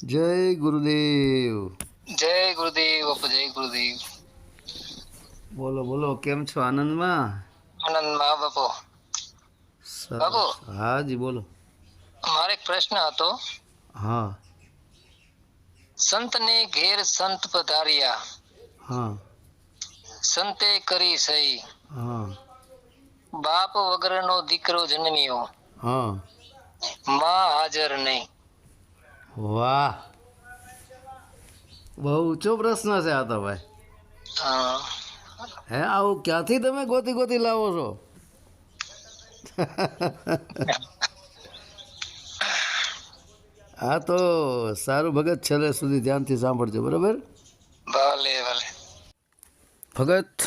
જય ગુરુદેવ. જય ગુરુદેવ બાપુ, જય ગુરુદેવ. બોલો બોલો, કેમ છો? આનંદમાં? આનંદમાં બાપુ. બાપુ, સરસ. હા જી બોલો. મારે એક પ્રશ્ન હતો. હા સંતને ઘેર સંત પધાર્યા, હા સંતે કરી સહી, હા બાપ વગરનો દીકરો જન્મ્યો, હા. માં હાજર નહીં. વાહ, બહુ ઊંચો પ્રશ્ન છે આ તો ભાઈ. હા. હે, આવું ક્યાંથી તમે ગોતી ગોતી લાવો છો? હા તો સારું ભગત, છેલ્લે સુધી ધ્યાનથી સાંભળજો, બરાબર? ભલે ભલે. ભગત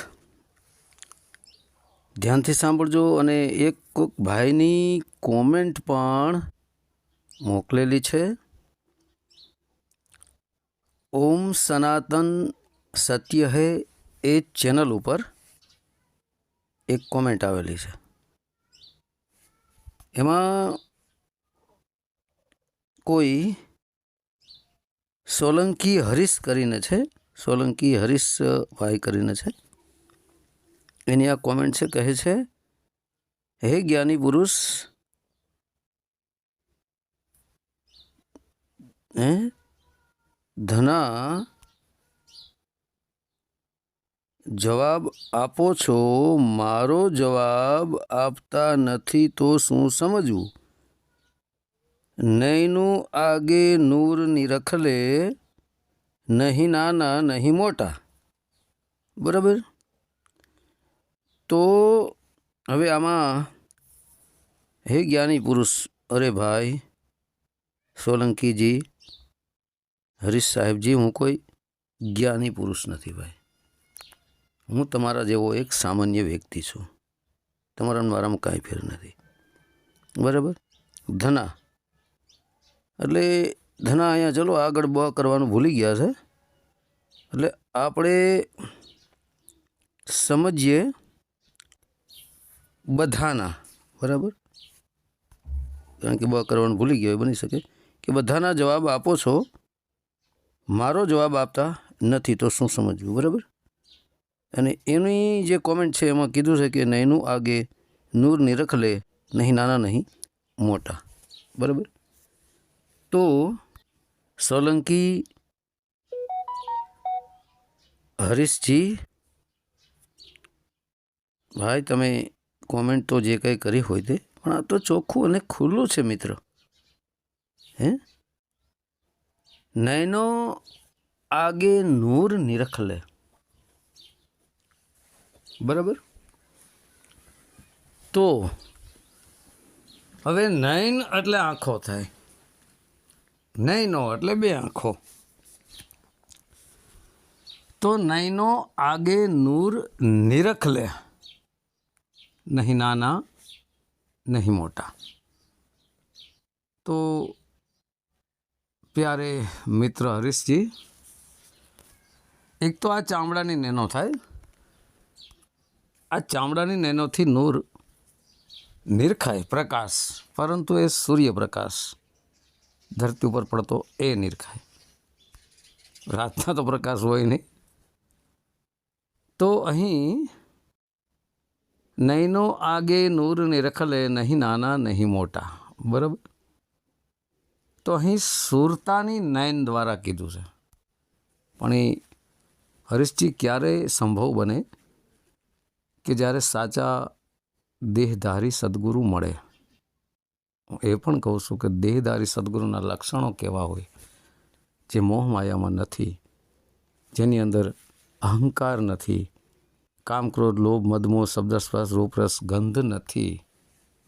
ધ્યાનથી સાંભળજો. અને એક કોક ભાઈની કોમેન્ટ પણ મોકલેલી છે. ઓમ સનાતન સત્ય હૈ એ ચેનલ ઉપર એક કોમેન્ટ આવેલી છે. એમાં કોઈ સોલંકી હરીશ કરીને છે, સોલંકી હરીશ ભાઈ કરીને છે. એની આ કોમેન્ટ છે, કહે છે, હે જ્ઞાની પુરુષ, હે ધના જવાબ આપો છો, મારો જવાબ આપતા નથી તો શું સમજવું? નૈનું આગે નૂર નિરખલે, નહીં નાના નહીં મોટા. બરાબર? તો હવે આમાં હે જ્ઞાની પુરુષ, અરે ભાઈ સોલંકીજી, હરીશ સાહેબજી, હું કોઈ જ્ઞાની પુરુષ નથી ભાઈ. હું તમારા જેવો એક સામાન્ય વ્યક્તિ છું. તમારા મારામાં કાંઈ ફેર નથી. બરાબર? ધના એટલે ધના અહીંયા ચલો આગળ બ કરવાનું ભૂલી ગયા છે. એટલે આપણે સમજીએ બધાના. બરાબર? કારણ કે બ કરવાનું ભૂલી ગયા બની શકે કે બધાના જવાબ આપો છો, મારો જવાબ આપતા નથી તો શું સમજવું? બરાબર? અને એની જે કોમેન્ટ છે એમાં કીધું છે કે નૈનું આગે નૂર નિરખલે, નહીં નાના નહીં મોટા. બરાબર? તો સોલંકી હરીશજી ભાઈ, તમે કોમેન્ટ તો જે કંઈ કરી હોય તે, પણ આ તો ચોખ્ખું અને ખુલ્લું છે મિત્ર. હે, નૈનો આગે નૂર નિરખલે. બરાબર? તો હવે નયન એટલે આંખો થાય, નયનો એટલે બે આંખો. તો નયનો આગે નૂર નિરખલે, નહીં નાના નહીં મોટા. તો પ્યારે મિત્ર હરીશજી, એક તો આ ચામડાની નેનો થાય, આ ચામડાની નેનોથી નૂર નિરખાય, પ્રકાશ, પરંતુ એ સૂર્યપ્રકાશ ધરતી ઉપર પડતો એ નિરખાય. રાતના તો પ્રકાશ હોય નહીં. તો અહીં નૈનો આગે નૂર નિરખલે, નહીં નાના નહીં મોટા. બરાબર? તો અહીં સુરતાની નયન દ્વારા કીધું છે. પણ એ હરીશજી ક્યારે સંભવ બને કે જ્યારે સાચા દેહધારી સદગુરુ મળે. હું એ પણ કહું છું કે દેહધારી સદગુરુના લક્ષણો કેવા હોય? જે મોહ માયામાં નથી, જેની અંદર અહંકાર નથી, કામ ક્રોધ લોભ મદમોહ શબ્દ સ્પર્શ રૂપરસ ગંધ નથી,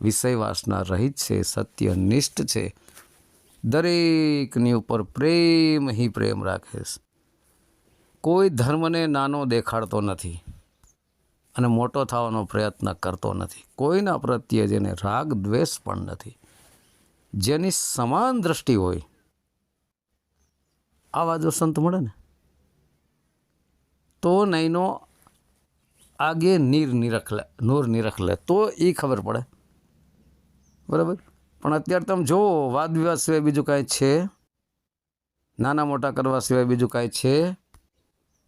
વિષય વાસના રહિત છે, સત્યનિષ્ઠ છે, દરેકની ઉપર પ્રેમ ही પ્રેમ રાખે છે, કોઈ ધર્મને નાનો દેખાડતો નથી અને મોટો થવાનો પ્રયત્ન કરતો નથી, કોઈના પ્રત્યે જેને રાગ દ્વેષ પણ નથી, જેની સમાન દ્રષ્ટિ હોય, આવા જો સંત મળે ને તો નૈનો આગે નૂર નિરખલે, તો એ ખબર પડે. બરાબર? પણ અત્યારે તમે જુઓ, વાદ વિવાદ સિવાય બીજું કાંઈ છે નાના મોટા કરવા સિવાય બીજું કાંઈ છે?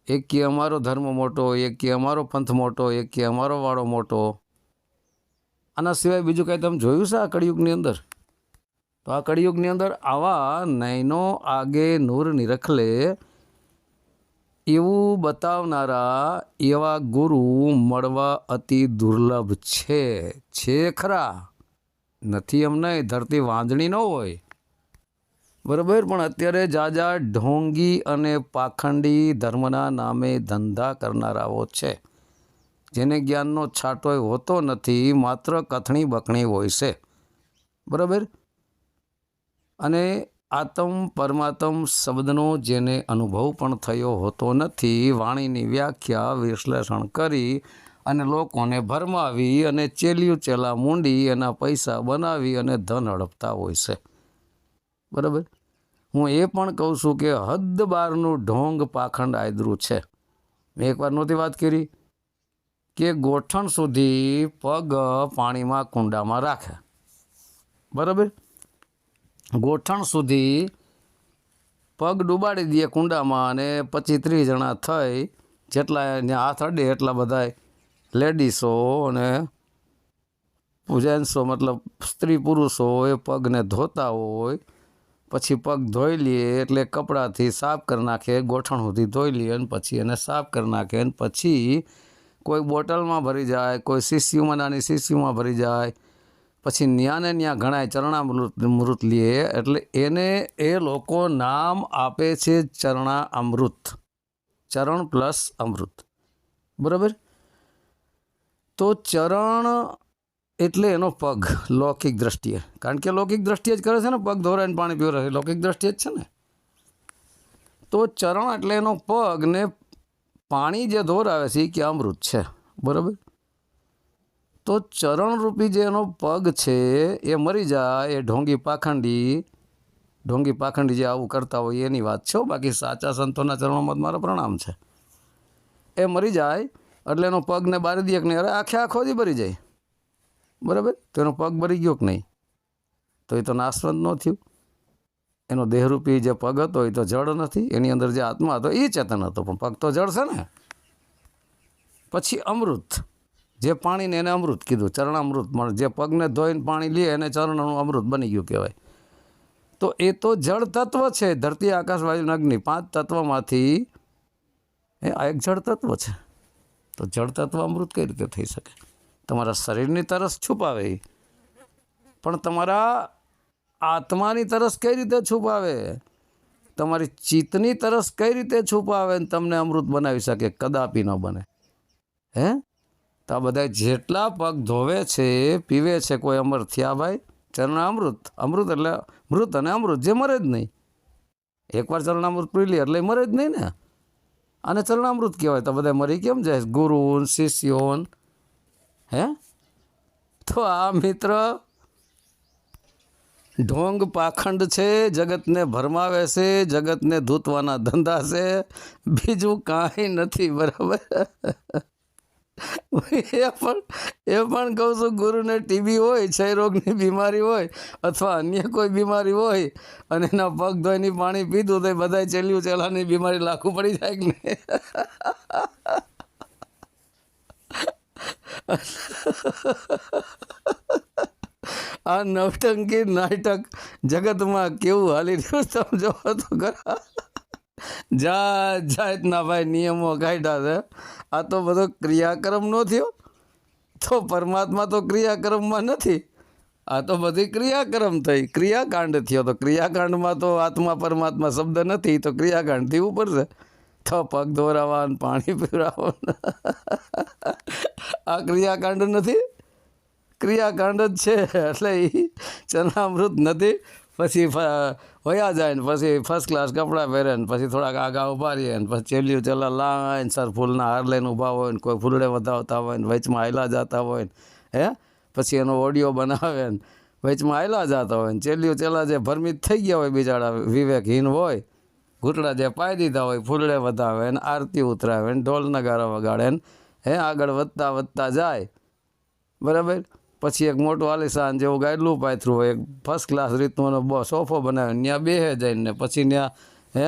એક કે અમારો ધર્મ મોટો, એક કે અમારો પંથ મોટો, એક કે અમારો વાળો મોટો. આના સિવાય બીજું કાંઈ તમે જોયું છે આ કળિયુગની અંદર? તો આ કળિયુગની અંદર આવા નયનો આગે નૂર નિરખલે એવું બતાવનારા એવા ગુરુ મળવા અતિ દુર્લભ છે ખરા. નથી એમ નહીં, ધરતી વાંજણી ન હોય, બરાબર, પણ અત્યારે જાજા ઢોંગી અને પાખંડી ધર્મના નામે ધંધા કરનારાઓ છે, જેને જ્ઞાનનો છાંટોય હોતો નથી, માત્ર કથણી બકણી હોય છે, બરાબર. અને આત્મ પરમાત્મ શબ્દનો જેને અનુભવ પણ થયો હોતો નથી, વાણીની વ્યાખ્યા વિશ્લેષણ કરી અને લોકોને ભરમાવી અને ચેલિયું ચેલા મૂંડી એના પૈસા બનાવી અને ધન હડપતા હોય છે, બરાબર. હું એ પણ કહું છું કે હદ બારનું ઢોંગ પાખંડ આદરું છે. મેં એકવાર નહોતી વાત કરી કે ગોઠણ સુધી પગ પાણીમાં કુંડામાં રાખે, બરાબર. ગોઠણ સુધી પગ ડૂબાડી દે કુંડામાં અને 25-30 જણા થઈ, જેટલા એને હાથ અડે એટલા બધા લેડીસો અને જેન્ટ્સો મતલબ સ્ત્રી પુરુષો એ પગને ધોતા હોય. પછી પગ ધોઈ લઈએ એટલે કપડાથી સાફ કરી નાખે, ગોઠણ સુધી ધોઈ લઈએ અને પછી એને સાફ કરી નાખે. અને પછી કોઈ બોટલમાં ભરી જાય, કોઈ શીશીમાં, નાની શીશીમાં ભરી જાય. પછી ન્યાને ન્યા ઘણાય ચરણામૃત લે, એટલે એને એ લોકો નામ આપે છે ચરણા અમૃત, ચરણ પ્લસ અમૃત, બરાબર. તો ચરણ એટલે એનો પગ લૌકિક દ્રષ્ટિએ, કારણ કે લૌકિક દ્રષ્ટિએ જ કરે છે ને, પગ ધોરાઈને પાણી પીવડાવે, લૌકિક દ્રષ્ટિએ જ છે ને. તો ચરણ એટલે એનો પગ, ને પાણી જે ધોરાવે છે એ કે અમૃત છે, બરાબર. તો ચરણરૂપી જે એનો પગ છે એ મરી જાય, એ ઢોંગી પાખંડી જે આવું કરતા હોય એની વાત છે. બાકી સાચા સંતોના ચરણોમાં મારા પ્રણામ છે. એ મરી જાય એટલે એનો પગને બારી દે કે નહીં, અરે આખે આખો જ ભરી જાય, બરાબર. તો એનો પગ ભરી ગયો કે નહીં, તો એ તો નાશવંત ન થયું. એનો દેહરૂપી જે પગ હતો એ તો જળ નથી, એની અંદર જે આત્મા હતો એ ચેતન હતો, પણ પગ તો જળ છે ને. પછી અમૃત, જે પાણીને એને અમૃત કીધું, ચરણામૃત. પણ જે પગને ધોઈને પાણી લે એને ચરણનું અમૃત બની ગયું કહેવાય. તો એ તો જળ તત્વ છે. ધરતી, આકાશ, વાયુ, અગ્નિ 5 તત્વમાંથી આ એક જળ તત્વ છે. તો જળ તત્વ અમૃત કઈ રીતે થઈ શકે? તમારા શરીરની તરસ છુપાવે, પણ તમારા આત્માની તરસ કઈ રીતે છુપાવે? તમારી ચિત્તની તરસ કઈ રીતે છુપાવે ને તમને અમૃત બનાવી શકે? કદાપી ન બને. હે? તો આ બધા જેટલા પગ ધોવે છે, પીવે છે, કોઈ અમર થયા ભાઈ? ચરણામૃત, અમૃત એટલે મૃત અને અમૃત, જે મરે જ નહીં. એકવાર ચરણામૃત પી લે એટલે મરે જ નહીં ને. આને ચરણામૃત કહેવાય. તો બધા મરી કેમ જાય? ગુરુ, શિષ્યો. હે? તો આ મિત્ર ઢોંગ પાખંડ છે, જગતને ભરમાવે છે, જગતને ધૂતવાના ધંધા છે, બીજું કાંઈ નથી, બરાબર. એ પણ કહું છું, ગુરુને ટીબી હોય, ક્ષયરોગની બીમારી હોય અથવા અન્ય કોઈ બીમારી હોય અને એના પગ ધોઈને પાણી પીધું તો બધા ચેલિયું ચેલાની બીમારી લાખું પડી જાય કે નહીં? આ નવટંકી નાટક જગતમાં કેવું હાલી રહ્યું સમજો તો ખરા. જાતના ભાઈ નિયમો કાઢ્યા છે. આ તો બધો ક્રિયાક્રમ નો થયો, તો પરમાત્મા તો ક્રિયાક્રમમાં નથી. આ તો બધી ક્રિયાક્રમ થઈ, ક્રિયાકાંડ થયો. તો ક્રિયાકાંડમાં તો આત્મા પરમાત્મા શબ્દ નથી, તો ક્રિયાકાંડ થયું પડશે. તો પગ ધોરાવા, પાણી પીવડાવવા, આ ક્રિયાકાંડ નથી, ક્રિયાકાંડ જ છે. એટલે એ ચરણામૃત નથી. પછી વયા જાય ને પછી ફર્સ્ટ ક્લાસ કપડાં પહેરે ને પછી થોડાક આગા ઉભા રહીએ ને પછી ચેલિયું ચેલા લાઈને સર ફૂલના હાર લઈને ઊભા હોય ને કોઈ ફૂલડે વધાવતા હોય ને વચમાં હાયલા જતા હોય ને, હે, પછી એનો ઓડિયો બનાવે ને વચમાં હાયલા જતા હોય ને ચેલિયું ચેલા જે ભરમિત થઈ ગયા હોય, બિચારા વિવેકહીન હોય, ઘૂંટડા જે પાઈ દીધા હોય, ફૂલડે વધાવે ને આરતી ઉતરાવે ને ઢોલ નગારા વગાડે ને, હે, આગળ વધતા જાય, બરાબર. પછી એક મોટું આલિશાન જેવું ગાયલું પાથરું હોય, એક ફર્સ્ટ ક્લાસ રીતનો સોફો બનાવે, ત્યાં બેસે જઈને પછી ત્યાં હે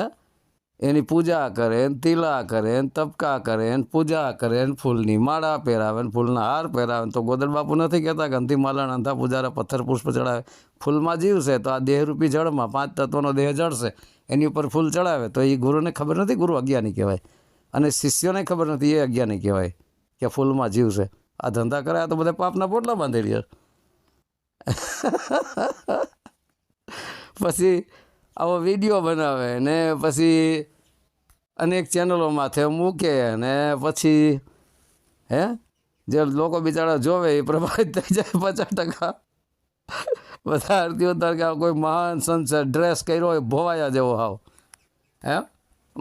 એની પૂજા કરે ને તિલા કરે ને તબકા કરે ને પૂજા કરે ને ફૂલની માળા પહેરાવે ને ફૂલના હાર પહેરાવે ને તો ગોદડ બાપુ નથી કહેતા કે અંતિ માલણ અંધા પૂજારા પથ્થર પુષ્પ ચડાવે ફૂલમાં જીવશે તો આ દેહરૂપી જળમાં 5 તત્વનો દેહ જળશે એની ઉપર ફૂલ ચડાવે તો એ ગુરુને ખબર નથી ગુરુ અજ્ઞાની કહેવાય અને શિષ્યોને ખબર નથી એ અજ્ઞાની કહેવાય કે ફૂલમાં જીવશે આ ધંધા કરે તો બધા પાપના પોટલા બાંધી રહ્યા પછી આવો વિડીયો બનાવે ને પછી અનેક ચેનલો માથે મૂકે ને પછી હે જે લોકો બિચારા જોવે એ પ્રભાવિત થઈ જાય 50% બધા આરતીઓ તાર કે કોઈ મહાન સંત છે ડ્રેસ કર્યો હોય ભોવાયા જેવો હાવ હે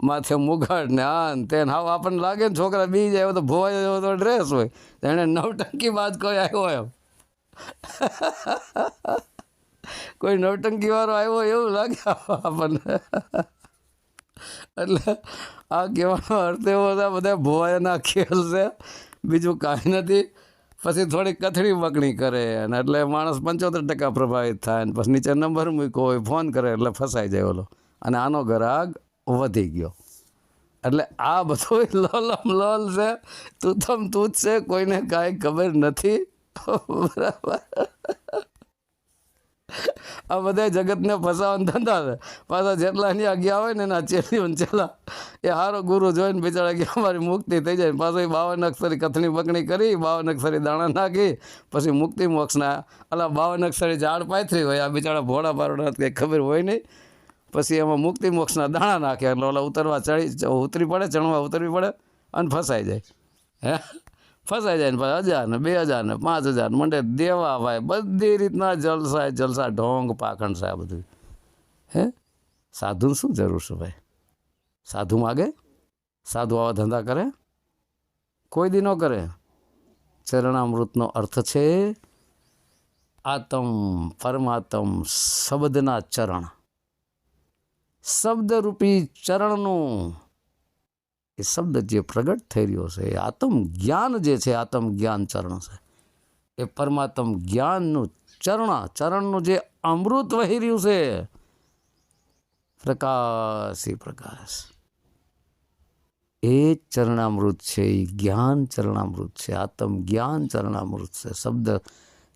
માથે મુગાડ ને આન તેને હાવ આપણને લાગે ને છોકરા બી જાય તો ભોવાયા જેવો તો ડ્રેસ હોય એને નવટંકી બાદ કોઈ આવ્યો એમ કોઈ નવટંકી વાળો આવ્યો એવું લાગે આપણને એટલે આ કહેવાનો અર્થ એવો છે બધા ભોવાયાના ખેલ છે બીજું કાંઈ નથી પછી થોડીક કથળી બકણી કરે અને એટલે માણસ 75% પ્રભાવિત થાય ને પછી નીચે નંબર મૂક્યો હોય ફોન કરે એટલે ફસાઈ જાય ઓલો અને આનો ગ્રાહક વધી ગયો એટલે આ બધું લોલમ લોલ છે તૂથમ તૂથ છે કોઈને કાંઈ ખબર નથી બરાબર આ બધા જગતને ફસાવાના ધંધા છે પાછા જેટલાની આજ્ઞા હોય ને એના ચેલીઓ ચેલા એ સારો ગુરુ જોઈને બિચારા કે અમારી મુક્તિ થઈ જાય પાછો 52 અક્ષરી કથણી બકણી કરી 52 અક્ષરી દાણા નાખી પછી મુક્તિ મોક્ષના અલા 52 અક્ષરી ઝાડ પાથરી હોય આ બિચારા ભોળા પારોડા કંઈ ખબર હોય નહીં પછી એમાં મુક્તિ મોક્ષના દાણા નાખે એટલે ઓલા ઉતરી પડે ચણવા ઉતરવી પડે અને ફસાઈ જાય હે ફસાઈ જાય ને પછી 1000 ને 2000 ને 5000 મંડે દેવા ભાઈ બધી રીતના જલસા ઢોંગ પાખંડ છે આ બધું હે સાધુને શું જરૂર છે ભાઈ સાધુ માગે સાધુ આવા ધંધા કરે કોઈ દી ન કરે ચરણામૃતનો અર્થ છે આત્મ પરમાત્મ શબ્દના ચરણ શબ્દરૂપી ચરણનું એ શબ્દ જે પ્રગટ થઈ રહ્યો છે એ આત્મ જ્ઞાન જે છે આત્મ જ્ઞાન ચરણ છે એ પરમાત્મ જ્ઞાનનું ચરણનું જે અમૃત વહી રહ્યું છે પ્રકાશ એ ચરણામૃત છે એ જ્ઞાન ચરણામૃત છે આત્મ જ્ઞાન ચરણામૃત છે શબ્દ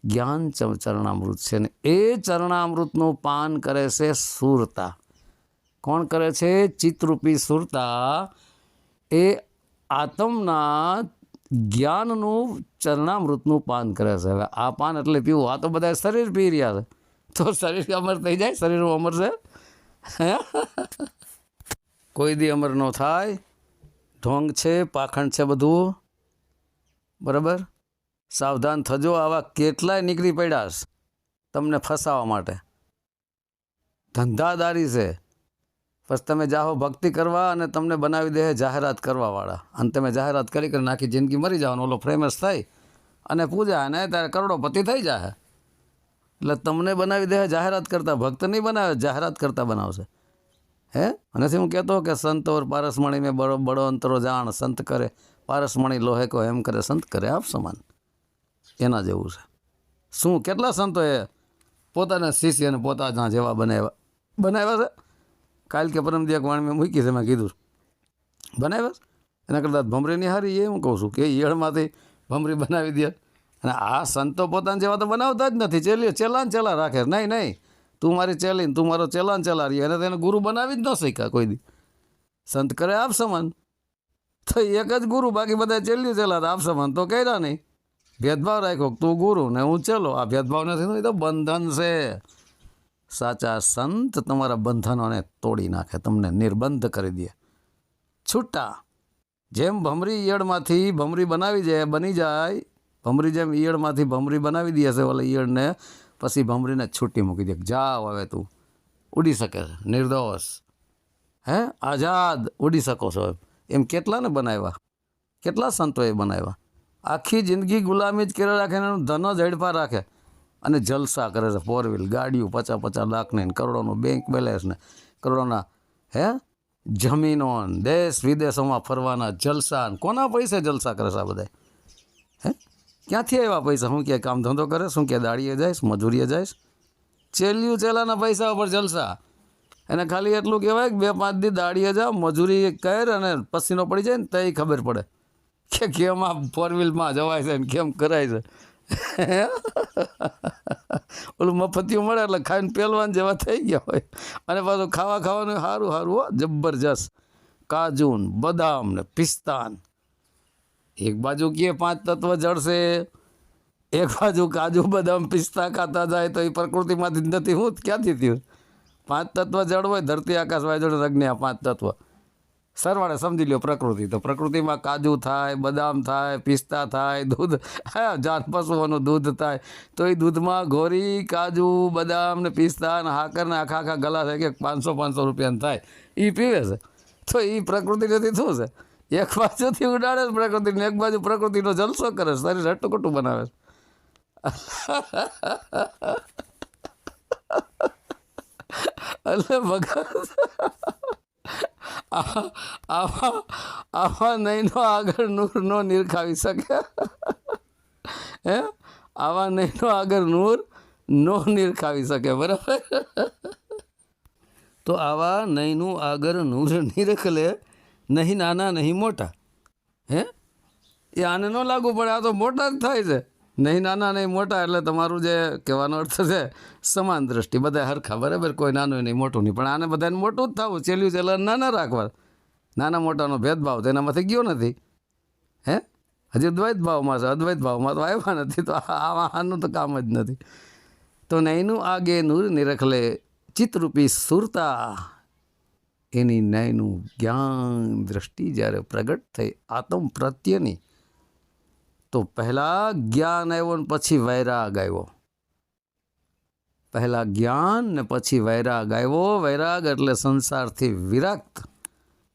જ્ઞાન ચરણામૃત છે ને એ ચરણામૃતનું પાન કરે છે સુરતા કોણ કરે છે ચિત્તરૂપી સુરતા એ આત્મના જ્ઞાનનું ચરણામૃતનું પાન કરે છે હવે આ પાન એટલે પીવું આ તો બધા શરીર પી રહ્યા છે તો શરીર અમર થઈ જાય શરીર અમર છે કોઈ દી અમર ન થાય ઢોંગ છે પાખંડ છે બધું બરાબર સાવધાન થજો આવા કેટલાય નીકળી પડ્યા છે તમને ફસાવા માટે ધંધાદારી છે બસ તમે જાઓ ભક્તિ કરવા અને તમને બનાવી દે જાહેરાત કરવાવાળા અને તમે જાહેરાત કરી નાખી જિંદગી મરી જાઓ ઓલો ફેમસ થાય અને પૂજા અને ત્યારે કરોડોપતિ થઈ જાય એટલે તમને બનાવી દે જાહેરાત કરતા ભક્ત નહીં બનાવે જાહેરાત કરતા બનાવશે હે નથી હું કહેતો કે સંત ઓર પારસમણી મેં બડો અંતરો જાણ સંત કરે પારસમણી લોહે કો એમ કરે સંત કરે આપ સમાન એના જેવું છે શું કેટલા સંતોએ પોતાના શિષ્યને પોતાના જેવા બનાવ્યા છે કાલ કે પરમ દિવસ વાણી મેં મૂકી છે મેં કીધું બનાવ્યા એના કરતાં ભમરીની હારી એ હું કહું છું કે ઈયળમાંથી ભમરી બનાવી દે અને આ સંતો પોતાના જેવા તો બનાવતા જ નથી ચેલા રાખે નહીં તું મારી ચેલીને તું મારો ચેલા રહી અને તેને ગુરુ બનાવી જ ન શીખ્યા કોઈ દી સંત કરે આપ સમાન તો એક જ ગુરુ બાકી બધા ચેલા આપ સમાન તો કર્યા નહીં ભેદભાવ રાખ્યો તું ગુરુ ને હું ચેલો આ ભેદભાવ નથી તો બંધન છે સાચા સંત તમારા બંધનોને તોડી નાખે તમને નિર્બંધ કરી દે છૂટા જેમ ભમરી ઈયળમાંથી ભમરી બની જાય ભમરી જેમ ઈયળમાંથી ભમરી બનાવી દે છે ઓલા ઈયળને પછી ભમરીને છૂટી મૂકી દે જાઓ હવે તું ઉડી શકે છે નિર્દોષ હે આઝાદ ઉડી શકો છો એમ કેટલાને બનાવ્યા કેટલા સંતોએ બનાવ્યા આખી જિંદગી ગુલામી જ કરી રાખે એનું ધન જ હડફા રાખે અને જલસા કરે છે 4 વ્હીલ ગાડીઓ 50-50 લાખને કરોડોનું બેંક બેલેન્સ ને કરોડોના હે જમીનો દેશ વિદેશોમાં ફરવાના જલસા કોના પૈસે જલસા કરે છે આ બધા હે ક્યાંથી આવ્યા પૈસા શું કે કામ ધંધો કરે શું કે દાડીએ જઈશ મજૂરીએ જઈશ ચેલાના પૈસા ઉપર જલસા એને ખાલી એટલું કહેવાય કે 2-5 દી દાડીએ જાઓ, મજૂરી કર અને પસીનો પડી જાય ને તો ખબર પડે કે કેમ આ 4 વ્હીલમાં જવાય છે ને કેમ કરાય છે. ઓલું મફતિયું મળે એટલે ખાઈને પહેલવાન જેવા થઈ ગયા હોય. અને પાછું ખાવાનું સારું સારું હો, જબરજસ્ત કાજુ ને બદામ ને પિસ્તા. એક બાજુ કહે 5 તત્વ જળશે, એક બાજુ કાજુ બદામ પિસ્તા ખાતા જાય તો એ પ્રકૃતિમાંથી જ નથી, હું ક્યાંથી થયું? 5 તત્વ જળ હોય, ધરતી આકાશ વાયુજળ અગ્નિ, આ 5 તત્વ સરવાળે સમજી લ્યો પ્રકૃતિ. તો પ્રકૃતિમાં કાજુ થાય, બદામ થાય, પિસ્તા થાય, દૂધ, હા, જાત પશુઓનું દૂધ થાય. તો એ દૂધમાં ઘોરી કાજુ બદામ ને પિસ્તા ને હાકર ને આખા ગલા થાય કે 500 રૂપિયાનું થાય, એ પીવે છે. તો એ પ્રકૃતિ નથી, શું છે? એક બાજુથી ઉડાડે છે પ્રકૃતિને, એક બાજુ પ્રકૃતિનો જલસો કરે છે, શરીર હટ્ટુકટ્ટું બનાવે છે. એટલે ભગત આવા નહીંનો આગળ નૂર નો નિરખાવી શકે. હે, આવા નહીંનો આગળ નૂર નો નિરખાવી શકે, બરાબર? તો આવા નહીંનું આગળ નૂર નિરખલે, નહીં નાના નહીં મોટા. હે, એ આને ન લાગુ પડે, આ તો મોટા જ થાય છે. નહીં નાના નહીં મોટા એટલે તમારું જે કહેવાનો અર્થ છે સમાન દ્રષ્ટિ, બધા હરખા, બરાબર? કોઈ નાનું નહીં મોટું નહીં, પણ આને બધાને મોટું જ થવું, ચેલ્યું નાના રાખવા. નાના મોટાનો ભેદભાવ તો એનામાંથી ગયો નથી. હે, હજી દ્વૈત ભાવમાં છે, અદ્વૈત ભાવમાં તો આવ્યા નથી. તો આનું તો કામ જ નથી. તો નહીંનું આગે નૂર નિરખલે, ચિત્તરૂપી સુરતા, એની નયનું જ્ઞાન દ્રષ્ટિ જ્યારે પ્રગટ થઈ આત્મ પ્રત્યેની, તો પહેલાં જ્ઞાન આવ્યો ને પછી વૈરાગ આવ્યો. પહેલાં જ્ઞાન ને પછી વૈરાગ આવ્યો. વૈરાગ એટલે સંસારથી વિરક્ત,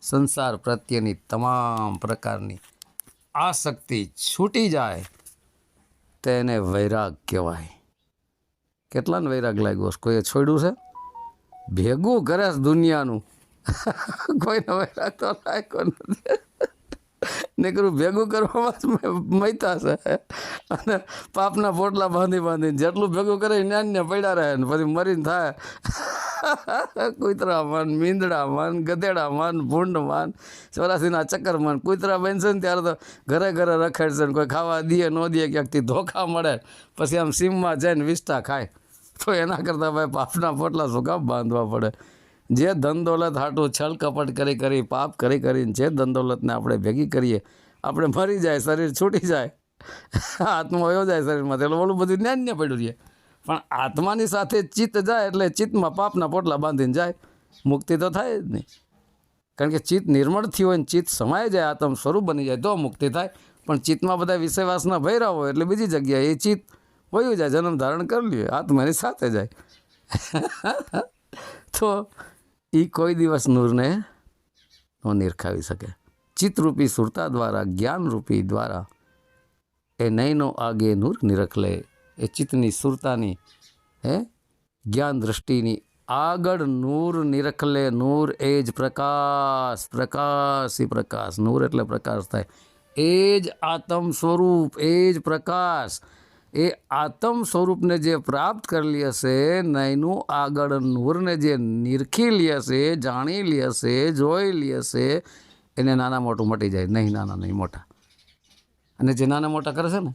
સંસાર પ્રત્યેની તમામ પ્રકારની આસક્તિ છૂટી જાય તેને વૈરાગ કહેવાય. કેટલાને વૈરાગ લાગ્યો? કોઈએ છોડ્યું છે? ભેગું કરે છે દુનિયાનું. કોઈને વૈરાગ તો લાગ્યો નથી. નીકળું ભેગું કરવામાં જ મૈતા છે. અને પાપના પોટલા બાંધીને જેટલું ભેગું કરે ન્યાન્ય પડ્યા રહે ને પછી મરીને થાય. કૂતરા માન, મીંદડા માન, ગધેડા માન, ભૂંડ માન, 84ના ચક્કર માન. કૂતરા બનશે ને ત્યારે તો ઘરે ઘરે રખડશે ને કોઈ ખાવા દે ન દે, ક્યાંકથી ધોખા મળે, પછી આમ સીમમાં જઈને વિસ્તા ખાય. તો એના કરતાં ભાઈ પાપના પોટલા શું કામ બાંધવા પડે? જે ધન દોલત હાટું છલ કપટ કરી પાપ કરીને જે ધન દોલતને આપણે ભેગી કરીએ, આપણે મરી જાય, શરીર છૂટી જાય, આત્મા વયો જાય શરીરમાં, એટલે ઓલું બધું જ્ઞાન્ય પડ્યું રહે. પણ આત્માની સાથે ચિત્ત જાય એટલે ચિત્તમાં પાપના પોટલા બાંધીને જાય, મુક્તિ તો થાય જ નહીં. કારણ કે ચિત્ત નિર્મળ થયું હોય ને ચિત્ત સમાય જાય, આત્મ સ્વરૂપ બની જાય તો મુક્તિ થાય. પણ ચિત્તમાં બધા વિષય વાસના ભર્યા હોય એટલે બીજી જગ્યાએ એ ચિત્ત વયું જાય, જન્મ ધારણ કરી લે, આત્માની સાથે જાય. તો એ કોઈ દિવસ નૂરને ન નિરખાવી શકે. ચિત્તરૂપી સુરતા દ્વારા, જ્ઞાનરૂપી દ્વારા એ નયનો આગે નૂર નિરખલે, એ ચિત્તની સુરતાની, હે, જ્ઞાન દ્રષ્ટિની આગળ નૂર નિરખલે. નૂર એ જ પ્રકાશ, પ્રકાશ એ પ્રકાશ. નૂર એટલે પ્રકાશ થાય, એ જ આત્મ સ્વરૂપ, એ જ પ્રકાશ. એ આત્મ સ્વરૂપને જે પ્રાપ્ત કરેલી હશે, નયનું આગળ નૂરને જે નિરખી લી હશે, જાણી લી હશે, જોઈ લી હશે, એને નાના મોટું મટી જાય. નહીં નાના નહીં મોટા. અને જે નાના મોટા કરે છે ને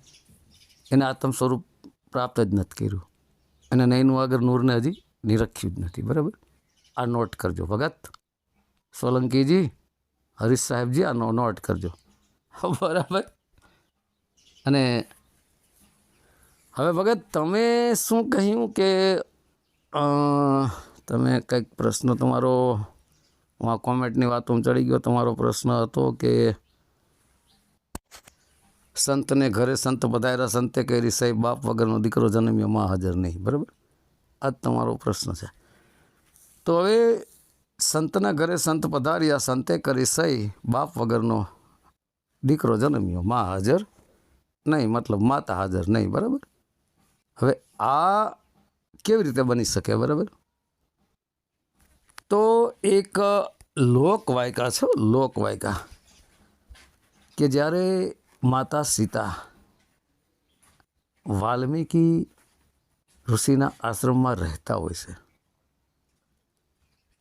એને આત્મ સ્વરૂપ પ્રાપ્ત જ નથી કર્યું, અને નયનું આગળ નૂરને હજી નિરખ્યું જ નથી, બરાબર? આ નોટ કરજો ભગત સોલંકીજી, હરીશ સાહેબજી, આ નોટ કરજો, બરાબર? અને હવે ભગત તમે શું કહ્યું કે તમે કંઈક પ્રશ્ન તમારો, હું આ કોમેન્ટની વાતોમાં ચડી ગયો, તમારો પ્રશ્ન હતો કે સંતને ઘરે સંત પધાર્યા, સંતે કરી સહી, બાપ વગરનો દીકરો જન્મ્યો, માં હાજર નહીં, બરાબર? આ જ તમારો પ્રશ્ન છે. તો હવે સંતના ઘરે સંત પધાર્યા, સંતે કરી સહી, બાપ વગરનો દીકરો જન્મ્યો, માં હાજર નહીં, મતલબ માતા હાજર નહીં, બરાબર? હવે આ કેવી રીતે બની શકે, બરાબર? તો એક લોકવાયકા છે, લોકવાયકા, કે જ્યારે માતા સીતા વાલ્મીકી ઋષિના આશ્રમમાં રહેતા હોય છે,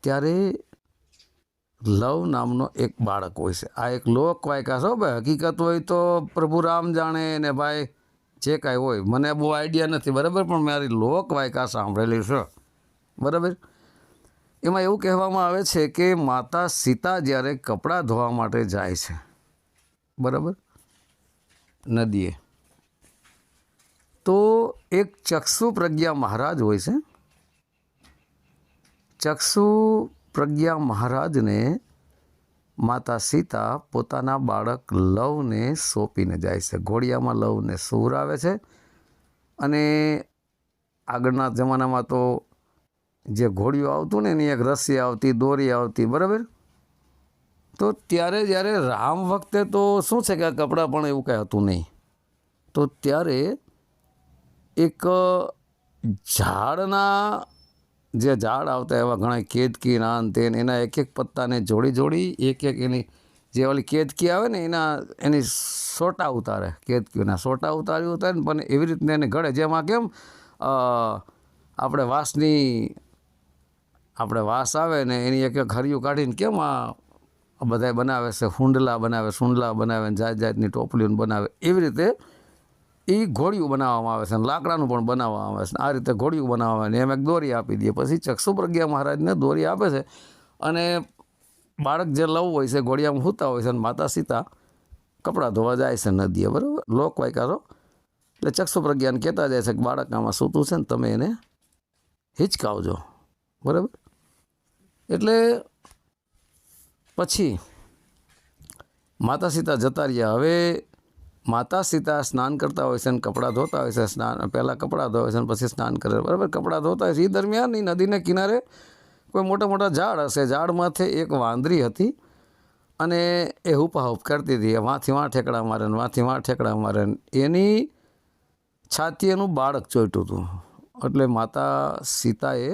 ત્યારે લવ નામનો એક બાળક હોય છે. આ એક લોકવાયકા છે ભાઈ, હકીકત હોય તો પ્રભુ રામ જાણે ને ભાઈ જે કાંઈ હોય, મને બહુ આઈડિયા નથી બરાબર, પણ મારી લોકવાયકા સાંભળેલી છે બરાબર. એમાં એવું કહેવામાં આવે છે કે માતા સીતા જ્યારે કપડાં ધોવા માટે જાય છે બરાબર નદીએ, તો એક ચક્ષુ પ્રજ્ઞા મહારાજ હોય છે. ચક્ષુ પ્રજ્ઞા મહારાજને માતા સીતા પોતાના બાળક લવને સોંપીને જાય છે. ઘોડિયામાં લવને સુવરાવે છે. અને આગળના જમાનામાં તો જે ઘોડિયું આવતું ને એની એક રસ્સી આવતી, દોરી આવતી બરાબર. તો ત્યારે જ્યારે રામ વખતે તો શું છે કે આ કપડાં પણ એવું કાંઈ હતું નહીં. તો ત્યારે એક ઝાડના જે ઝાડ આવતા એવા ઘણા કેતકી નાન તેન એના એક એક પત્તાને જોડી એક એની જે ઓલી કેતકી આવે ને એની સોટા ઉતારે, કેતકીના સોટા ઉતારે ને પણ એવી રીતના એને ઘડે, જેમાં કેમ આપણે વાસ આવે ને એની એક એક હરિયું કાઢીને કેમ આ બધા બનાવે છે, હુંડલા બનાવે ને જાતની ટોપલીઓ બનાવે, એવી રીતે એ ઘોડિયું બનાવવામાં આવે છે અને લાકડાનું પણ બનાવવામાં આવે છે. આ રીતે ઘોડિયું બનાવવામાં આવે ને એમ એક દોરી આપી દે. પછી ચક્ષુ પ્રજ્ઞા મહારાજને દોરી આપે છે અને બાળક જે લવ હોય છે ઘોડિયામાં સૂતા હોય છે અને માતા સીતા કપડાં ધોવા જાય છે નદીએ બરાબર. લોકવાયકા તો એટલે ચક્ષુ પ્રજ્ઞાને કહેતા જાય છે કે બાળક આમાં સૂતું છે ને તમે એને હિચકાવજો બરાબર. એટલે પછી માતા સીતા જતા રહ્યા. હવે માતા સીતા સ્નાન કરતા હોય છે અને કપડાં ધોતા હોય છે. પહેલાં કપડાં ધોવે છે અને પછી સ્નાન કરે બરાબર. કપડાં ધોતા હોય છે એ દરમિયાન એ નદીને કિનારે કોઈ મોટા મોટા ઝાડ હશે, ઝાડમાંથી એક વાંદરી હતી અને એ હુપાહુપ કરતી હતી. વાંથી વાં ઠેકડા મારે ને વાંથી વાં ઠેકડા મારે ને એની છાતી એનું બાળક ચોંટ્યું હતું. એટલે માતા સીતાએ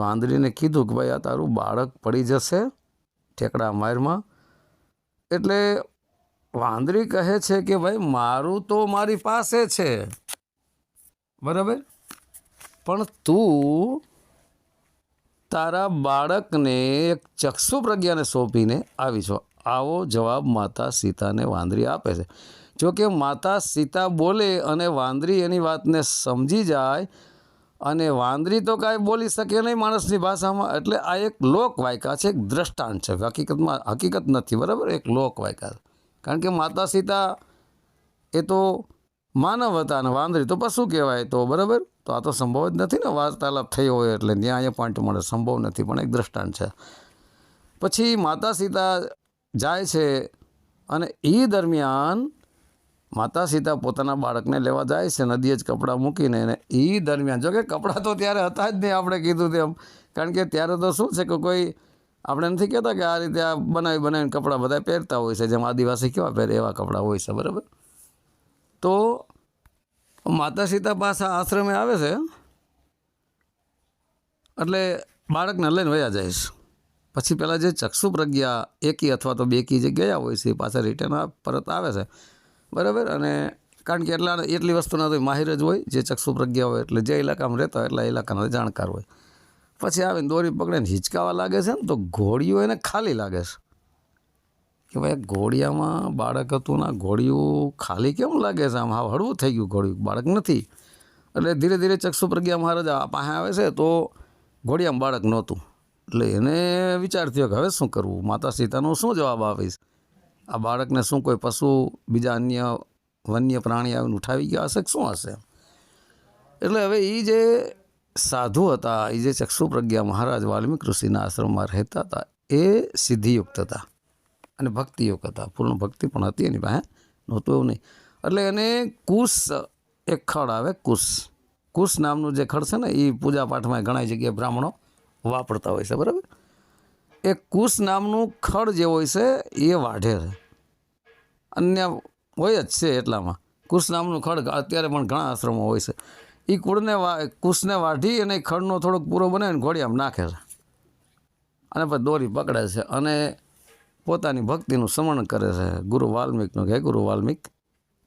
વાંદરીને કીધું કે ભાઈ આ તારું બાળક પડી જશે ઠેકડા મારમાં. એટલે વાંદરી કહે છે કે ભાઈ મારું તો મારી પાસે છે બરાબર, પણ તું તારા બાળકને એક ચક્ષુ પ્રજ્ઞાને સોંપીને આવી છો. આવો જવાબ માતા સીતાને વાંદરી આપે છે. જો કે માતા સીતા બોલે અને વાંદરી એની વાતને સમજી જાય, અને વાંદરી તો કાંઈ બોલી શકે નહીં માણસની ભાષામાં. એટલે આ એક લોકવાયકા છે, એક દ્રષ્ટાંત છે, હકીકત નથી બરાબર, એક લોકવાયકા. કારણ કે માતા સીતા એ તો માનવ હતા અને વાંદરી તો પશુ કહેવાય તો બરાબર. તો આ તો સંભવ જ નથી ને, વાર્તાલાપ થયો હોય એટલે ત્યાં એ પોઈન્ટ મળે, સંભવ નથી, પણ એક દ્રષ્ટાંત છે. પછી માતા સીતા જાય છે અને એ દરમિયાન માતા સીતા પોતાના બાળકને લેવા જાય છે નદીએ જ કપડાં મૂકીને. અને એ દરમિયાન જો કે કપડાં તો ત્યારે હતા જ નહીં આપણે કીધું તેમ, કારણ કે ત્યારે તો શું છે કે કોઈ આપણે નથી કહેતા કે આ રીતે આ બનાવીને કપડાં બધા પહેરતા હોય છે, જેમ આદિવાસી કેવા પહેરે એવા કપડાં હોય છે બરાબર. તો માતા સીતા પાછા આશ્રમે આવે છે એટલે બાળકને લઈને વયા જાય છે. પછી પેલા જે ચક્ષુ પ્રજ્ઞા એકી અથવા તો બેકી જે ગયા હોય છે એ પાછા રિટર્ન પરત આવે છે બરાબર. અને કારણ કે એટલી વસ્તુના તો માહિર જ હોય જે ચક્ષુ પ્રજ્ઞા હોય, એટલે જે ઇલાકામાં રહેતા હોય એટલા ઇલાકાના જાણકાર હોય. પછી આવીને દોરી પકડીને હિંચકાવા લાગે છે ને તો ઘોડિયું એને ખાલી લાગે છે કે ભાઈ ઘોડિયામાં બાળક હતું ને ઘોડિયું ખાલી કેમ લાગે છે, આમ હાવ હળવું થઈ ગયું ઘોડિયું, બાળક નથી. એટલે ધીરે ધીરે ચક્ષુ પ્રજ્ઞા મહારાજ પાસે આવે છે તો ઘોડિયામાં બાળક નહોતું. એટલે એને વિચાર થયો કે હવે શું કરવું, માતા સીતાનો શું જવાબ આપીશ, આ બાળકને શું કોઈ પશુ બીજા અન્ય વન્ય પ્રાણી આવીને ઉઠાવી ગયા હશે કે શું હશે. એટલે હવે એ જે સાધુ હતા, એ જે ચક્ષુ પ્રજ્ઞા મહારાજ વાલ્મીક ઋષિના આશ્રમમાં રહેતા હતા, એ સિદ્ધિયુક્ત હતા અને ભક્તિયુક્ત હતા. પૂર્ણ ભક્તિ પણ હતી એની પાસે, નહોતું એવું નહીં. એટલે એને કુશ એક ખડ આવે, કુશ નામનું જે ખડ છે ને એ પૂજા પાઠમાં ઘણા જગ્યાએ બ્રાહ્મણો વાપરતા હોય છે બરાબર. એ કુશ નામનું ખડ જે હોય છે એ વાઢે છે, અન્ય હોય જ છે એટલામાં. કુશ નામનું ખડ અત્યારે પણ ઘણા આશ્રમો હોય છે. એ કુશને વાઢી અને ખડનો થોડોક પૂરો બનાવીને ઘોડિયામાં નાખે છે અને પછી દોરી પકડે છે અને પોતાની ભક્તિનું સ્મરણ કરે છે ગુરુ વાલ્મીકનું કે ગુરુ વાલ્મીક,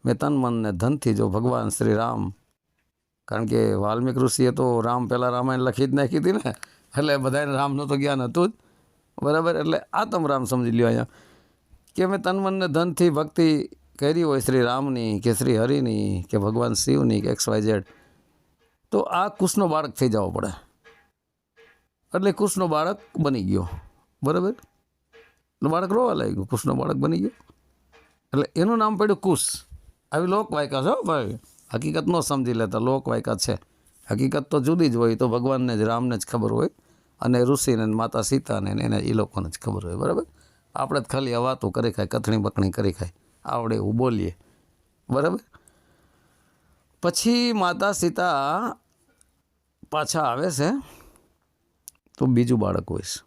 મેં તન મન ને ધનથી જો ભગવાન શ્રી રામ, કારણ કે વાલ્મીક ઋષિએ તો રામ પહેલાં રામાયણ લખી જ નાખી હતી ને, એટલે બધાને રામનું તો જ્ઞાન હતું જ, બરાબર. એટલે આત્મ રામ સમજી લ્યો અહીંયા કે મેં તન મનને ધનથી ભક્તિ કરી હોય શ્રી રામની કે શ્રી હરિની કે ભગવાન શિવની કે XYZ, તો આ કૃષ્ણ બાળક થઈ જવો પડે. એટલે કૃષ્ણ બાળક બની ગયો, બરાબર. એટલે બાળક રોવા લાગ્યું, કૃષ્ણ બાળક બની ગયો એટલે એનું નામ પડ્યું કુશ. આવી લોકવાયકા છે હો ભાઈ, હકીકત ન સમજી લેતા, લોકવાયકા છે. હકીકત તો જુદી જ હોય, તો ભગવાનને જ રામને જ ખબર હોય અને ઋષિને માતા સીતાને એને એ લોકોને જ ખબર હોય, બરાબર. આપણે જ ખાલી આ વાતો કરી ખાય, કથણી બકણી કરી ખાય, આવડે એવું બોલીએ, બરાબર. પછી માતા સીતા પાછા આવે છે તો બીજું બાળક હોય છે.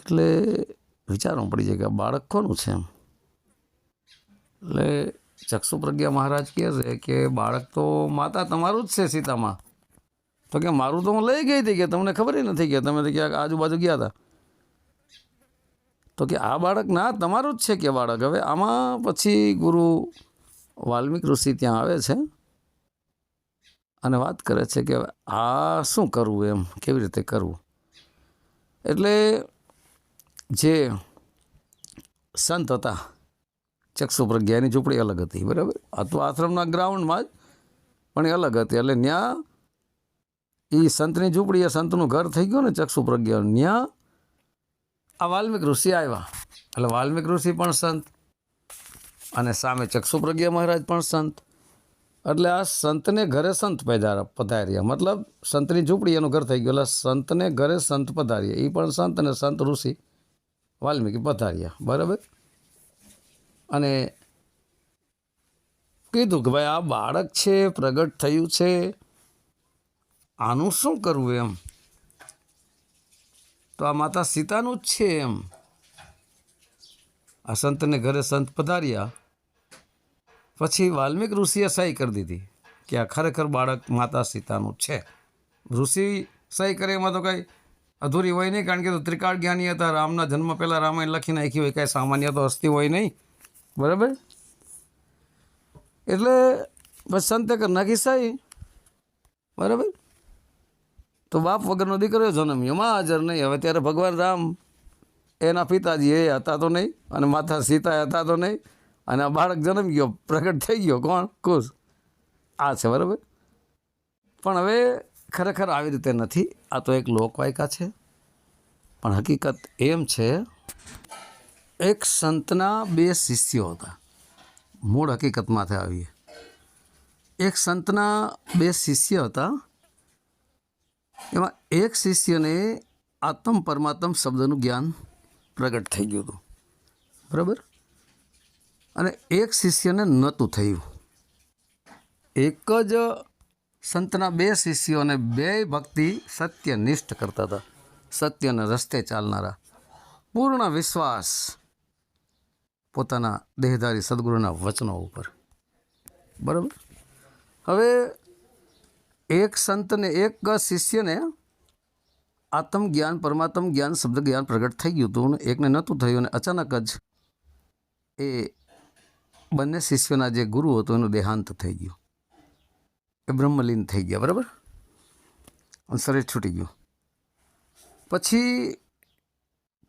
એટલે વિચારવું પડી જાય કે આ બાળક કોનું છે એમ. એટલે ચક્ષુ પ્રજ્ઞા મહારાજ કહે છે કે બાળક તો માતા તમારું જ છે સીતામાં. તો કે મારું તો હું લઈ ગઈ હતી, કે તમને ખબર નથી કે તમે તો ક્યાંક આજુબાજુ ગયા હતા. તો કે આ બાળક ના તમારું જ છે કે બાળક. હવે આમાં પછી ગુરુ વાલ્મીક ઋષિ ત્યાં આવે છે અને વાત કરે છે કે આ શું કરવું એમ, કેવી રીતે કરવું. એટલે જે સંત હતા ચક્ષુ પ્રજ્ઞા, એની ઝૂંપડી અલગ હતી, બરાબર. આ તો આશ્રમના ગ્રાઉન્ડમાં જ, પણ એ અલગ હતી. એટલે ત્યાં એ સંતની ઝૂંપડી, એ સંતનું ઘર થઈ ગયું ને ચક્ષુ પ્રજ્ઞા. ત્યાં આ વાલ્મીક ઋષિ આવ્યા. એટલે વાલ્મીક ઋષિ પણ સંત અને સામે ચક્ષુ પ્રજ્ઞા મહારાજ પણ સંત. એટલે આ સંતને ઘરે સંત પધાર્યા, મતલબ સંતની ઝૂંપડી એનું ઘર થઈ ગયું. એટલે સંતને ઘરે સંત પધાર્યા, એ પણ સંત અને સંત ઋષિ વાલ્મીકી પધાર્યા, બરાબર. અને કીધું કે ભાઈ આ બાળક છે, પ્રગટ થયું છે, આનું શું કરવું એમ. તો આ માતા સીતાનું જ છે એમ. આ સંતને ઘરે સંત પધાર્યા પછી વાલ્મીક ઋષિએ સહી કરી દીધી કે આ ખરેખર બાળક માતા સીતાનું છે. ઋષિ સહી કરે એમાં તો કંઈ અધૂરી હોય નહીં, કારણ કે તો ત્રિકાળ જ્ઞાની હતા. રામના જન્મ પહેલાં રામાયણ લખી નાખી હોય, કાંઈ સામાન્ય તો હસ્તી હોય નહીં, બરાબર. એટલે બસ સંતે કર નાખી સહી, બરાબર. તો બાપ વગરનો દીકરો જન્મ્યો, માં હાજર નહીં. હવે ત્યારે ભગવાન રામ એના પિતાજી એ હતા તો નહીં, અને માતા સીતા હતા તો નહીં, અને આ બાળક જન્મ ગયો, પ્રગટ થઈ ગયો. કોણ? કુશ. આ છે, બરાબર. પણ હવે ખરેખર આવી રીતે નથી, આ તો એક લોકવાયકા છે. પણ હકીકત એમ છે, એક સંતના બે શિષ્યો હતા. મૂળ હકીકતમાંથી આવીએ. એક સંતના બે શિષ્ય હતા. એમાં એક શિષ્યને આત્મ પરમાત્મ શબ્દનું જ્ઞાન પ્રગટ થઈ ગયું હતું, બરાબર. અને એક શિષ્યને નહોતું થયું. એક જ સંતના બે શિષ્યોને બે ભક્તિ સત્યનિષ્ઠ કરતા હતા, સત્યના રસ્તે ચાલનારા, પૂર્ણ વિશ્વાસ પોતાના દેહધારી સદગુરુના વચનો ઉપર, બરાબર. હવે એક સંતને, એક શિષ્યને આત્મ જ્ઞાન, પરમાત્મ જ્ઞાન, શબ્દ જ્ઞાન પ્રગટ થઈ ગયું હતું, અને એકને નહોતું થયું. અને અચાનક જ એ બંને શિષ્યોના જે ગુરુ હતો એનું દેહાંત થઈ ગયું, એ બ્રહ્મલીન થઈ ગયા, બરાબર. અને શરીર છૂટી ગયું. પછી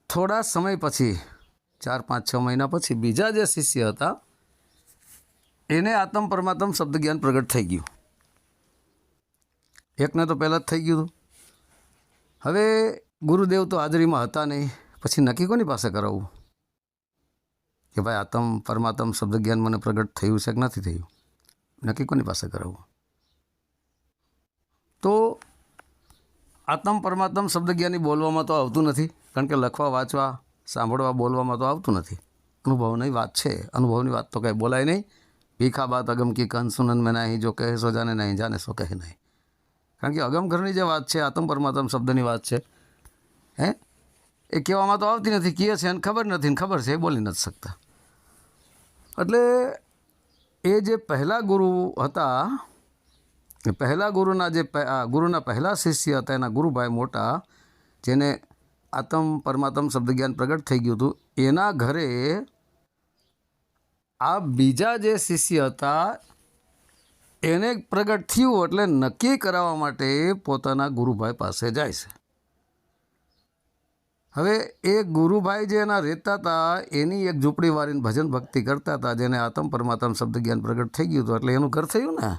થોડા સમય પછી, 4-5-6 મહિના પછી, બીજા જે શિષ્ય હતા એને આત્મ પરમાત્મ શબ્દ જ્ઞાન પ્રગટ થઈ ગયું. એકને તો પહેલાં જ થઈ ગયું હતું. હવે ગુરુદેવ તો હાજરીમાં હતા નહીં. પછી નક્કી કોની પાસે કરાવવું કે ભાઈ આત્મ પરમાત્મ શબ્દ જ્ઞાન મને પ્રગટ થયું છે કે નથી થયું? નક્કી કોની પાસે કરાવવું? તો આત્મ પરમાત્મ શબ્દ જ્ઞાની બોલવામાં તો આવતું નથી, કારણ કે લખવા, વાંચવા, સાંભળવા, બોલવામાં તો આવતું નથી. અનુભવની વાત છે, અનુભવની વાત તો કંઈ બોલાય નહીં. ભીખા બાત અગમ કી કંસ સુનન મેં નહીં, જો કહે સો જાને નહીં, જાને સો કહે નહીં. કારણ કે અગમ ઘરની જે વાત છે, આત્મ પરમાત્મ શબ્દની વાત છે, એ કહેવામાં તો આવતી નથી. કહે છે એને ખબર નથી, ને ખબર છે એ બોલી નથી શકતા. એટલે એ જે પહેલા ગુરુ હતા, એ પહેલા ગુરુના પહેલા શિષ્ય હતા, એના ગુરુભાઈ મોટા, જેને આત્મ પરમાત્મ શબ્દ જ્ઞાન પ્રગટ થઈ ગયું હતું, એના ઘરે આ બીજા જે શિષ્ય હતા એને પ્રગટ થયું એટલે નક્કી કરાવવા માટે પોતાના ગુરુભાઈ પાસે જાય છે. હવે એ ગુરુભાઈ જે એના રહેતા હતા એની એક ઝૂંપડી વાળીને ભજન ભક્તિ કરતા હતા, જેને આત્મ પરમાત્મ શબ્દ જ્ઞાન પ્રગટ થઈ ગયું હતું એટલે એનું ઘર થયું ને.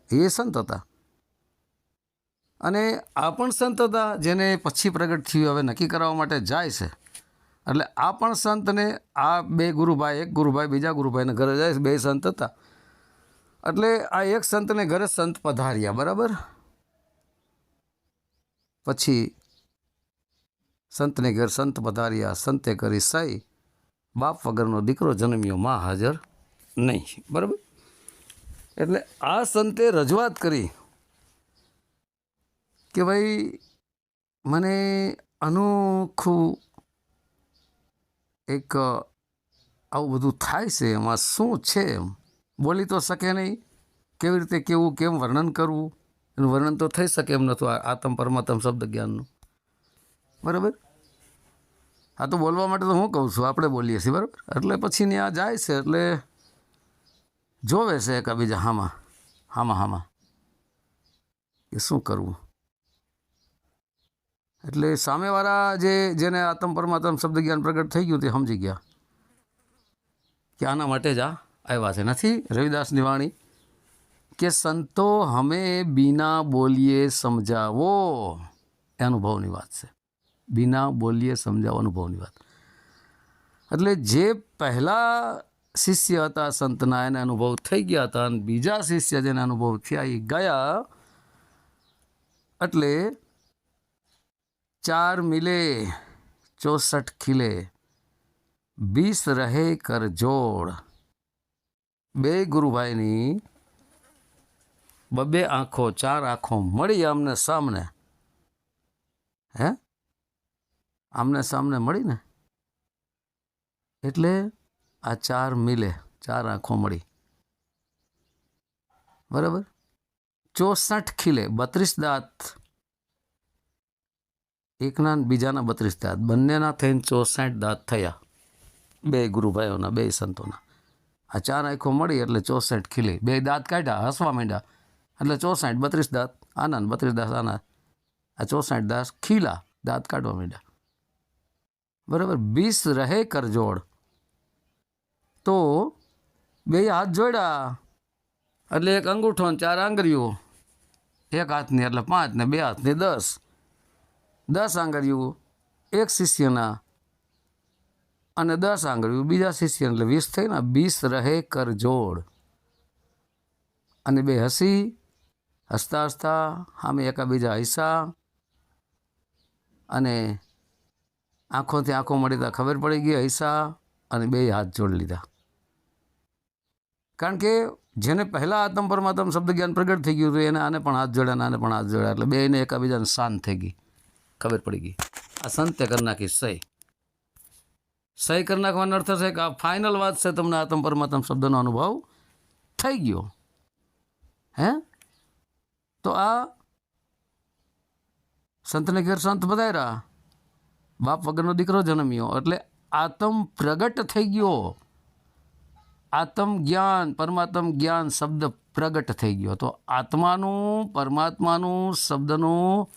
એ સંત હતા અને આ પણ સંત હતા જેને પછી પ્રગટ થયું. હવે નક્કી કરવા માટે જાય છે એટલે આ પણ સંતને આ બે ગુરુભાઈ, એક ગુરુભાઈ બીજા ગુરુભાઈને ઘરે જાય છે, બે સંત હતા. એટલે આ એક સંતને ઘરે સંત પધાર્યા, બરાબર. પછી સંતને ઘર સંત પધાર્યા, સંતે કરી સહી, બાપ વગરનો દીકરો જન્મ્યો, માં હાજર નહીં, બરાબર. એટલે આ સંતે રજૂઆત કરી કે ભાઈ મને અનોખું એક આવું બધું થાય છે, એમાં શું છે? એમ બોલી તો શકે નહીં, કેવી રીતે કેવું, કેમ વર્ણન કરવું, એનું વર્ણન તો થઈ શકે એમ નહોતું આત્મ પરમાત્મ શબ્દ જ્ઞાનનું, બરાબર. આ તો બોલવા માટે તો હું કહું છું, આપણે બોલીએ છીએ, બરાબર. એટલે પછી ત્યાં જાય છે એટલે જોવે છે એકબીજા હામાં કે શું કરવું. એટલે સામેવાળા જેને આત્મ પરમાત્મ શબ્દ જ્ઞાન પ્રગટ થઈ ગયું તે સમજી ગયા કે આના માટે જ આ આવ્યા છે. નથી રવિદાસની વાણી કે સંતો હમે બીના બોલીએ સમજાવો, એ અનુભવની વાત છે. બીના બોલીએ સમજાવો અનુભવની વાત. એટલે જે પહેલા શિષ્ય હતા સંતના એને અનુભવ થઈ ગયા હતા અને બીજા શિષ્ય જેને અનુભવ થયા એ ગયા. એટલે 4 મિલે 64 ખીલે 20 રહે કર જોડ. બે ગુરુભાઈની બબે આંખો 4 આંખો મળી આમને સામને, હે આમને સામને મળી ને એટલે આ 4 મિલે 4 આંખો મળી, બરાબર. 64 ખીલે 32 દાંત, એકના બીજાના 32 દાંત, બંનેના થઈને 64 દાંત થયા બે ગુરુભાઈઓના, બે સંતોના. આ 4 આંખો મળી એટલે 64 ખીલે, બે દાંત કાઢ્યા, હસવા માંડ્યા એટલે 64, 32 દાંત આના ને 32 દાંત આના, આ 64 દાંત ખીલા, દાંત કાઢવા માંડ્યા, બરાબર. 20 રહે કરજોડ, તો બે હાથ જોડ્યા એટલે એક અંગૂઠો ને 4 આંગળીઓ, એક હાથની એટલે 5 ને બે હાથની 10, 10 આંગળીઓ એક શિષ્યના અને 10 આંગળીઓ બીજા શિષ્ય, એટલે 20 થઈ ને. 20 રહે કરજોડ અને બે હસતા હસતા સામે એકાબીજા હસ્યા અને આંખોથી આંખો મળી તો ખબર પડી ગઈ, હસ્યા અને બે હાથ જોડી લીધા. કારણ કે જેને પહેલાં આત્મ પરમાત્મ શબ્દ જ્ઞાન પ્રગટ થઈ ગયું હતું એને આને પણ હાથ જોડ્યા, આને પણ હાથ જોડ્યા, એટલે બેને એકાબીજાને શાંત થઈ ગઈ, ખબર પડી ગઈ. આ સંતે કરી નાખી સહી. સહી કરી નાખવાનો અર્થ છે કે આ ફાઇનલ વાત છે, તમને આત્મ પરમાત્મ શબ્દનો અનુભવ થઈ ગયો. હે તો આ સંતને ઘેર સંત બધાયરા, બાપ વગરનો દીકરો જન્મ્યો એટલે આત્મ પ્રગટ થઈ ગયો. આત્મ જ્ઞાન પરમાત્મ જ્ઞાન શબ્દ પ્રગટ થઈ ગયો. તો આત્માનું પરમાત્માનું શબ્દનું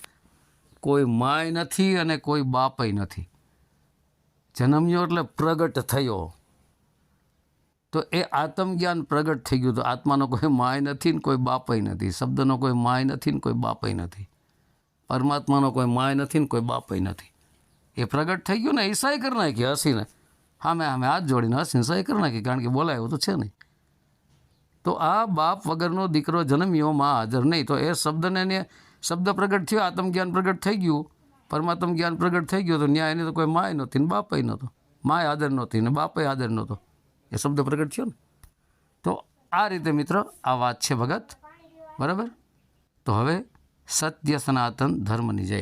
કોઈ માય નથી અને કોઈ બાપય નથી. જન્મ્યો એટલે પ્રગટ થયો, તો એ આત્મ જ્ઞાન પ્રગટ થઈ ગયું. તો આત્માનો કોઈ માય નથી ને કોઈ બાપય નથી, શબ્દનો કોઈ માય નથી ને કોઈ બાપય નથી, પરમાત્માનો કોઈ માય નથી ને કોઈ બાપય નથી. એ પ્રગટ થઈ ગયું ને એ સહી કરી નાખી હસીને, સામે હાથ જોડીને હસીને સહી કરી નાખી, કારણ કે બોલાયો તો છે નહીં. તો આ બાપ વગરનો દીકરો જન્મ્યો, માં હાજર નહીં. તો એ શબ્દને શબ્દ પ્રગટ થયો, આત્મજ્ઞાન પ્રગટ થઈ ગયું, પરમાત્મ જ્ઞાન પ્રગટ થઈ ગયો. તો ન્યાય એની તો કોઈ માય નહોતી ને બાપય નહોતો, માય હાજર નહોતી ને બાપય હાજર નહોતો, એ શબ્દ પ્રગટ થયો ને. તો આ રીતે મિત્ર આ વાત છે ભગત, બરાબર. તો હવે સત્ય સનાતન ધર્મની જય.